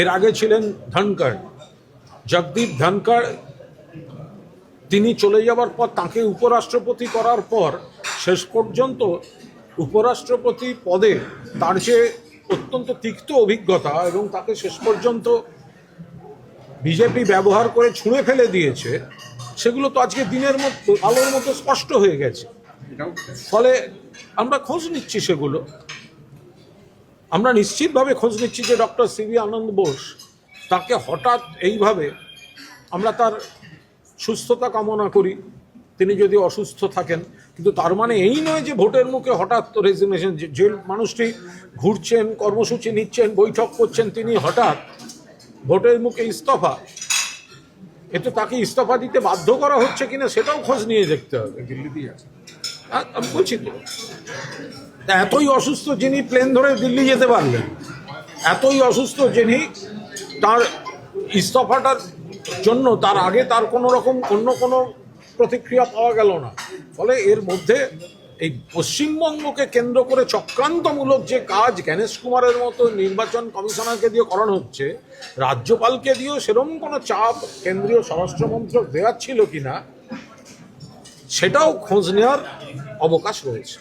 এর আগে ছিলেন ধনকড়, জগদীপ ধনকড়। তিনি চলে যাওয়ার পর তাকে উপরাষ্ট্রপতি করার পর শেষ পর্যন্ত উপরাষ্ট্রপতি পদে তার যে অত্যন্ত তিক্ত অভিজ্ঞতা এবং তাকে শেষ পর্যন্ত বিজেপি ব্যবহার করে ছুঁড়ে ফেলে দিয়েছে, সেগুলো তো আজকে দিনের মতো আলোর মতো স্পষ্ট হয়ে গেছে। ফলে আমরা খোঁজ নিচ্ছি সেগুলো, আমরা নিশ্চিতভাবে খোঁজ নিচ্ছি যে ডক্টর সিভি আনন্দ বোস তাকে হঠাৎ এইভাবে, আমরা তার সুস্থতা কামনা করি তিনি যদি অসুস্থ থাকেন, কিন্তু তার মানে এই নয় যে ভোটের মুখে হঠাৎ রেজিগনেশন। যে মানুষটি ঘুরছেন, কর্মসূচি নিচ্ছেন, বৈঠক করছেন, তিনি হঠাৎ ভোটের মুখে ইস্তফা, এতে তাকে ইস্তফা দিতে বাধ্য করা হচ্ছে কিনা সেটাও খোঁজ নিয়ে দেখতে হবে। দিল্লিতেই আছে, আমি বলছি তো। এতই অসুস্থ যিনি প্লেন ধরে দিল্লি যেতে পারলেন, এতই অসুস্থ যিনি তার ইস্তফাটার জন্য তার আগে তার কোনো রকম অন্য কোনো প্রতিক্রিয়া পাওয়া গেল না। ফলে এর মধ্যে এই পশ্চিমবঙ্গকে কেন্দ্র করে চক্রান্তমূলক যে কাজ জ্ঞানেশ কুমারের মতো নির্বাচন কমিশনারকে দিয়ে করানো হচ্ছে, রাজ্যপালকে দিয়েও সেরকম কোনো চাপ কেন্দ্রীয় স্বরাষ্ট্রমন্ত্রক দেওয়ার ছিল কিনা সেটাও খোঁজ নেওয়ার অবকাশ রয়েছে।